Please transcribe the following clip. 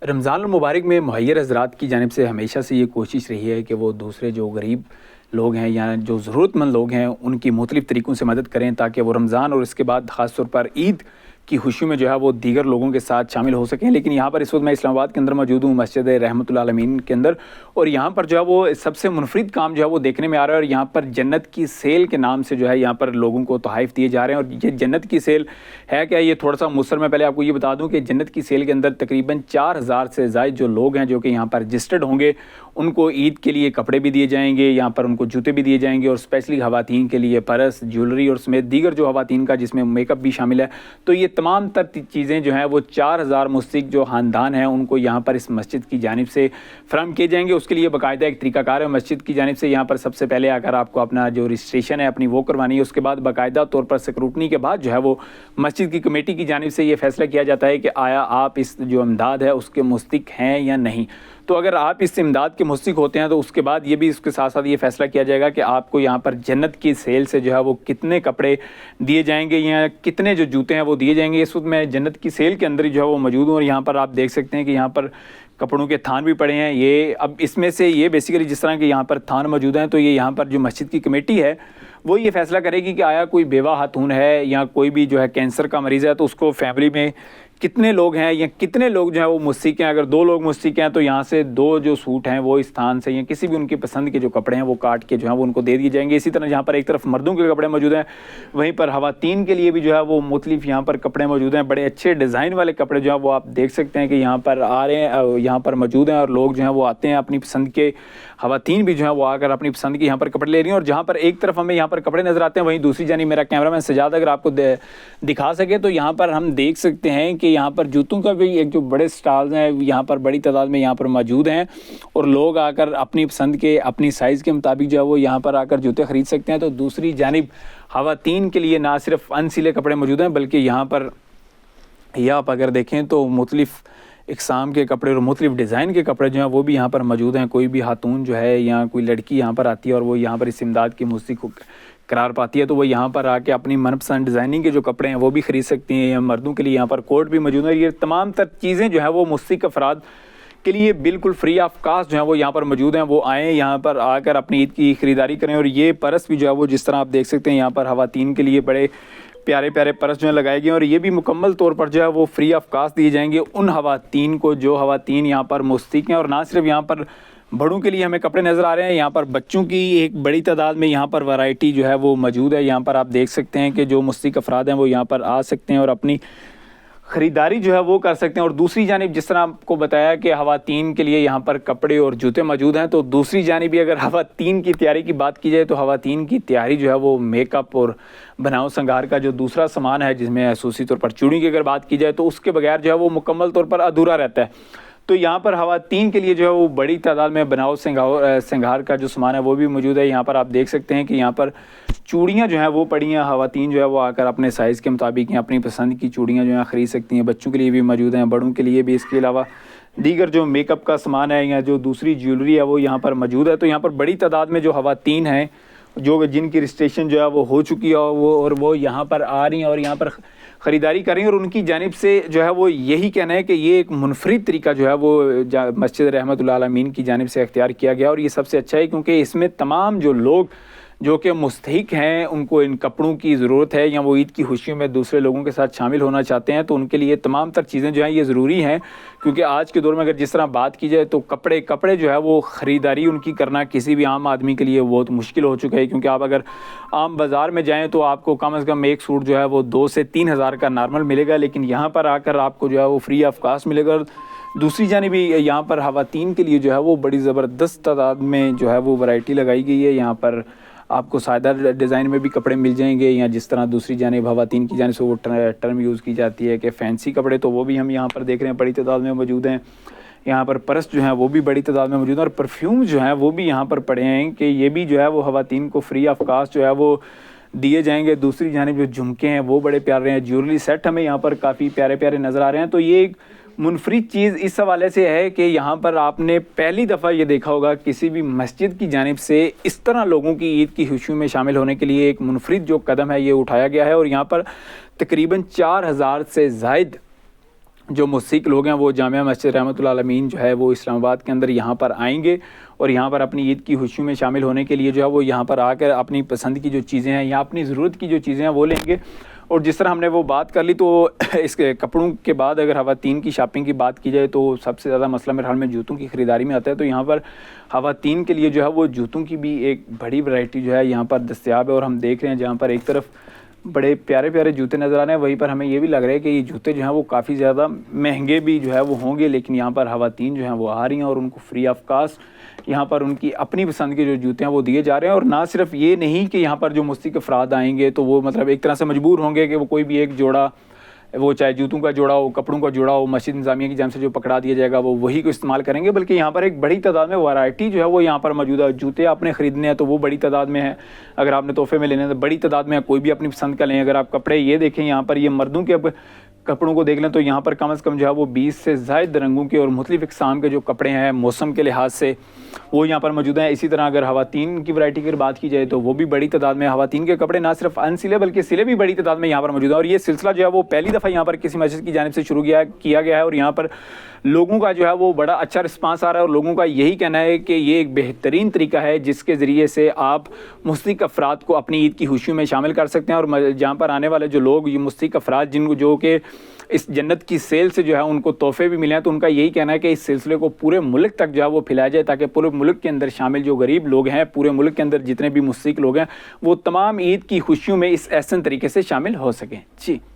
رمضان المبارک میں مہیر حضرات کی جانب سے ہمیشہ سے یہ کوشش رہی ہے کہ وہ دوسرے جو غریب لوگ ہیں یا جو ضرورت مند لوگ ہیں ان کی مختلف طریقوں سے مدد کریں تاکہ وہ رمضان اور اس کے بعد خاص طور پر عید کی خوشی میں جو ہے وہ دیگر لوگوں کے ساتھ شامل ہو سکیں۔ لیکن یہاں پر اس وقت میں اسلام آباد کے اندر موجود ہوں، مسجد رحمت العالمین کے اندر، اور یہاں پر جو ہے وہ سب سے منفرد کام جو ہے وہ دیکھنے میں آ رہا ہے، اور یہاں پر جنت کی سیل کے نام سے جو ہے یہاں پر لوگوں کو تحائف دیے جا رہے ہیں۔ اور یہ جنت کی سیل ہے کیا، یہ تھوڑا سا مختصر میں پہلے آپ کو یہ بتا دوں کہ جنت کی سیل کے اندر تقریباً 4000 سے زائد جو لوگ ہیں جو کہ یہاں پر رجسٹرڈ ہوں گے، ان کو عید کے لیے کپڑے بھی دیے جائیں گے، یہاں پر ان کو جوتے بھی دیے جائیں گے، اور اسپیشلی خواتین کے لیے پرس، جیولری اور سمیت دیگر جو خواتین کا جس میں میک اپ بھی شامل ہے۔ تو یہ تمام تر چیزیں جو ہیں وہ 4000 مستحق جو خاندان ہیں ان کو یہاں پر اس مسجد کی جانب سے فراہم کیے جائیں گے۔ اس کے لیے باقاعدہ ایک طریقہ کار ہے مسجد کی جانب سے۔ یہاں پر سب سے پہلے اگر آپ کو اپنا جو رجسٹریشن ہے اپنی وہ کروانی ہے، اس کے بعد باقاعدہ طور پر سکروٹنی کے بعد جو ہے وہ مسجد کی کمیٹی کی جانب سے یہ فیصلہ کیا جاتا ہے کہ آیا آپ اس جو امداد ہے اس کے مستحق ہیں یا نہیں۔ تو اگر آپ اس امداد کے مستحق ہوتے ہیں تو اس کے بعد یہ بھی اس کے ساتھ ساتھ یہ فیصلہ کیا جائے گا کہ آپ کو یہاں پر جنت کی سیل سے جو ہے وہ کتنے کپڑے دیے جائیں گے یا کتنے جو جوتے ہیں وہ دیے جائیں گے۔ اس وقت میں جنت کی سیل کے اندر ہی جو ہے وہ موجود ہوں، اور یہاں پر آپ دیکھ سکتے ہیں کہ یہاں پر کپڑوں کے تھان بھی پڑے ہیں۔ یہ اب اس میں سے یہ بیسیکلی جس طرح کے یہاں پر تھان موجود ہیں، تو یہ یہاں پر جو مسجد کی کمیٹی ہے وہ یہ فیصلہ کرے گی کہ آیا کوئی بیوہ خاتون ہے یا کوئی بھی جو ہے کینسر کا مریض ہے تو اس کو فیملی میں کتنے لوگ ہیں یا کتنے لوگ جو ہے وہ مستحق ہیں۔ اگر 2 لوگ مستحق ہیں تو یہاں سے 2 جو سوٹ ہیں وہ اس تھان سے یا کسی بھی ان کی پسند کے جو کپڑے ہیں وہ کاٹ کے جو ہے وہ ان کو دے دیے جائیں گے۔ اسی طرح جہاں پر ایک طرف مردوں کے کپڑے موجود ہیں، وہیں پر خواتین کے لیے بھی جو ہے وہ مختلف یہاں پر کپڑے موجود ہیں۔ بڑے اچھے ڈیزائن والے کپڑے جو ہیں وہ آپ دیکھ سکتے ہیں کہ یہاں پر آ رہے ہیں، یہاں پر موجود ہیں، اور لوگ جو ہیں وہ آتے ہیں اپنی پسند کے، خواتین بھی جو ہیں وہ آ کر اپنی پسند کے یہاں پر کپڑے لے رہی ہیں۔ اور جہاں پر ایک طرف ہمیں یہاں پر کپڑے نظر آتے ہیں، وہیں دوسری جانب میرا کیمرہ مین سجاد اگر آپ کو دکھا سکے تو یہاں پر ہم دیکھ سکتے ہیں کہ یہاں پر جوتوں کا بھی ایک جو بڑے سٹالز ہیں یہاں پر بڑی تعداد میں یہاں پر موجود ہیں، اور لوگ آ کر اپنی پسند کے اپنی سائز کے مطابق جو ہے وہ یہاں پر آ کر جوتے خرید سکتے ہیں۔ تو دوسری جانب خواتین کے لیے نہ صرف ان سلے کپڑے موجود ہیں بلکہ یہاں پر یا آپ اگر دیکھیں تو مختلف اقسام کے کپڑے اور مختلف ڈیزائن کے کپڑے جو ہیں وہ بھی یہاں پر موجود ہیں۔ کوئی بھی خاتون جو ہے یا کوئی لڑکی یہاں پر آتی ہے اور وہ یہاں پر اس امداد کی مستحق قرار پاتی ہے تو وہ یہاں پر آ کے اپنی من پسند ڈیزائننگ کے جو کپڑے ہیں وہ بھی خرید سکتی ہیں، یا مردوں کے لیے یہاں پر کوٹ بھی موجود ہے۔ یہ تمام تر چیزیں جو ہیں وہ مستحق افراد کے لیے بالکل فری آف کاسٹ جو ہیں وہ یہاں پر موجود ہیں۔ وہ آئیں یہاں پر آ کر اپنی عید کی خریداری کریں۔ اور یہ پرس بھی جو ہے وہ جس طرح آپ دیکھ سکتے ہیں یہاں پر خواتین کے لیے بڑے پیارے پیارے پرس جو ہیں لگائے گئے ہیں، اور یہ بھی مکمل طور پر جو ہے وہ فری آف کاسٹ دیے جائیں گے ان خواتین کو جو خواتین یہاں پر مستحق ہیں۔ اور نہ صرف یہاں پر بڑوں کے لیے ہمیں کپڑے نظر آ رہے ہیں، یہاں پر بچوں کی ایک بڑی تعداد میں یہاں پر ورائٹی جو ہے وہ موجود ہے۔ یہاں پر آپ دیکھ سکتے ہیں کہ جو مستحق افراد ہیں وہ یہاں پر آ سکتے ہیں اور اپنی خریداری جو ہے وہ کر سکتے ہیں۔ اور دوسری جانب جس طرح آپ کو بتایا کہ خواتین کے لیے یہاں پر کپڑے اور جوتے موجود ہیں، تو دوسری جانب بھی اگر خواتین کی تیاری کی بات کی جائے تو خواتین کی تیاری جو ہے وہ میک اپ اور بناؤ سنگار کا جو دوسرا سامان ہے، جس میں خصوصی طور پر چوڑی کی اگر بات کی جائے تو اس کے بغیر جو ہے وہ مکمل طور پر ادھورا رہتا ہے۔ تو یہاں پر خواتین کے لیے جو ہے وہ بڑی تعداد میں بناؤ سنگار کا جو سامان ہے وہ بھی موجود ہے۔ یہاں پر آپ دیکھ سکتے ہیں کہ یہاں پر چوڑیاں جو ہیں وہ پڑی ہیں، خواتین جو ہے وہ آ کر اپنے سائز کے مطابق اپنی پسند کی چوڑیاں جو ہیں خرید سکتی ہیں۔ بچوں کے لیے بھی موجود ہیں، بڑوں کے لیے بھی۔ اس کے علاوہ دیگر جو میک اپ کا سامان ہے یا جو دوسری جیولری ہے وہ یہاں پر موجود ہے۔ تو یہاں پر بڑی تعداد میں جو خواتین ہیں جو جن کی رجسٹریشن جو ہے وہ ہو چکی ہے اور وہ یہاں پر آ رہی ہیں اور یہاں پر خریداری کر رہی ہیں، اور ان کی جانب سے جو ہے وہ یہی کہنا ہے کہ یہ ایک منفرد طریقہ جو ہے وہ مسجد رحمت العالمین کی جانب سے اختیار کیا گیا، اور یہ سب سے اچھا ہے کیونکہ اس میں تمام جو لوگ جو کہ مستحق ہیں ان کو ان کپڑوں کی ضرورت ہے یا وہ عید کی خوشیوں میں دوسرے لوگوں کے ساتھ شامل ہونا چاہتے ہیں، تو ان کے لیے تمام تر چیزیں جو ہیں یہ ضروری ہیں۔ کیونکہ آج کے دور میں اگر جس طرح بات کی جائے تو کپڑے جو ہے وہ خریداری ان کی کرنا کسی بھی عام آدمی کے لیے بہت مشکل ہو چکا ہے۔ کیونکہ آپ اگر عام بازار میں جائیں تو آپ کو کم از کم ایک سوٹ جو ہے وہ 2 سے 3 ہزار کا نارمل ملے گا، لیکن یہاں پر آ کر آپ کو جو ہے وہ فری آف کاسٹ ملے گا۔ دوسری جانب یہاں پر خواتین کے لیے جو ہے وہ بڑی زبردست تعداد میں جو ہے وہ ورائٹی لگائی گئی ہے۔ یہاں پر آپ کو سادہ ڈیزائن میں بھی کپڑے مل جائیں گے، یا جس طرح دوسری جانب خواتین کی جانب سے وہ ٹرم یوز کی جاتی ہے کہ فینسی کپڑے، تو وہ بھی ہم یہاں پر دیکھ رہے ہیں بڑی تعداد میں موجود ہیں۔ یہاں پر پرس جو ہیں وہ بھی بڑی تعداد میں موجود ہیں، اور پرفیوم جو ہیں وہ بھی یہاں پر پڑے ہیں کہ یہ بھی جو ہے وہ خواتین کو فری آف کاسٹ جو ہے وہ دیے جائیں گے۔ دوسری جانب جو جھمکے ہیں وہ بڑے پیارے ہیں، جیولری سیٹ ہمیں یہاں پر کافی پیارے پیارے نظر آ رہے ہیں۔ تو یہ ایک منفرد چیز اس حوالے سے ہے کہ یہاں پر آپ نے پہلی دفعہ یہ دیکھا ہوگا کسی بھی مسجد کی جانب سے اس طرح لوگوں کی عید کی خوشیوں میں شامل ہونے کے لیے ایک منفرد جو قدم ہے یہ اٹھایا گیا ہے۔ اور یہاں پر تقریباً 4000 سے زائد جو مستحق لوگ ہیں وہ جامعہ مسجد رحمۃ اللہ عالمین جو ہے وہ اسلام آباد کے اندر یہاں پر آئیں گے اور یہاں پر اپنی عید کی خوشیوں میں شامل ہونے کے لیے جو ہے وہ یہاں پر آ کر اپنی پسند کی جو چیزیں ہیں یا اپنی ضرورت کی جو چیزیں ہیں وہ لیں گے. اور جس طرح ہم نے وہ بات کر لی تو اس کے کپڑوں کے بعد اگر خواتین کی شاپنگ کی بات کی جائے تو سب سے زیادہ مسئلہ میرے حال میں جوتوں کی خریداری میں آتا ہے. تو یہاں پر خواتین کے لیے جو ہے وہ جوتوں کی بھی ایک بڑی ورائٹی جو ہے یہاں پر دستیاب ہے. اور ہم دیکھ رہے ہیں جہاں پر ایک طرف بڑے پیارے پیارے جوتے نظر آ رہے ہیں, وہیں پر ہمیں یہ بھی لگ رہا ہے کہ یہ جوتے جو ہیں وہ کافی زیادہ مہنگے بھی جو ہے وہ ہوں گے, لیکن یہاں پر خواتین جو ہیں وہ آ رہی ہیں اور ان کو فری آف کاسٹ یہاں پر ان کی اپنی پسند کے جو جوتے ہیں وہ دیے جا رہے ہیں. اور نہ صرف یہ نہیں کہ یہاں پر جو مستحق افراد آئیں گے تو وہ مطلب ایک طرح سے مجبور ہوں گے کہ وہ کوئی بھی ایک جوڑا, وہ چاہے جوتوں کا جوڑا ہو, کپڑوں کا جوڑا ہو, مسجد انتظامیہ کی جانب سے جو پکڑا دیا جائے گا وہ وہی کو استعمال کریں گے, بلکہ یہاں پر ایک بڑی تعداد میں ورائٹی جو ہے وہ یہاں پر موجود ہے. جوتے آپ نے خریدنے ہیں تو وہ بڑی تعداد میں ہے, اگر آپ نے تحفے میں لینے ہیں تو بڑی تعداد میں ہے, کوئی بھی اپنی پسند کا لیں. اگر آپ کپڑے یہ دیکھیں یہاں پر یہ مردوں کے اب کپڑوں کو دیکھ لیں تو یہاں پر کم از کم جو ہے وہ 20 سے زائد رنگوں کے اور مختلف اقسام کے جو کپڑے ہیں موسم کے لحاظ سے وہ یہاں پر موجود ہیں. اسی طرح اگر خواتین کی ورائٹی کی بات کی جائے تو وہ بھی بڑی تعداد میں, خواتین کے کپڑے نہ صرف ان سلے بلکہ سلے بھی بڑی تعداد میں یہاں پر موجود ہیں. اور یہ سلسلہ جو ہے وہ پہلی دفعہ یہاں پر کسی مسجد کی جانب سے شروع کیا گیا ہے اور یہاں پر لوگوں کا جو ہے وہ بڑا اچھا رسپانس آ رہا ہے. اور لوگوں کا یہی کہنا ہے کہ یہ ایک بہترین طریقہ ہے جس کے ذریعے سے آپ مستحق افراد کو اپنی عید کی خوشیوں میں شامل کر سکتے ہیں. اور جہاں پر آنے والے جو لوگ, یہ مستحق افراد جن کو جو کہ اس جنت کی سیل سے جو ہے ان کو تحفے بھی ملے ہیں, تو ان کا یہی کہنا ہے کہ اس سلسلے کو پورے ملک تک جو ہے وہ پھیلایا جائے تاکہ پورے ملک کے اندر شامل جو غریب لوگ ہیں, پورے ملک کے اندر جتنے بھی مستحق لوگ ہیں وہ تمام عید کی خوشیوں میں اس احسن طریقے سے شامل ہو سکیں. جی.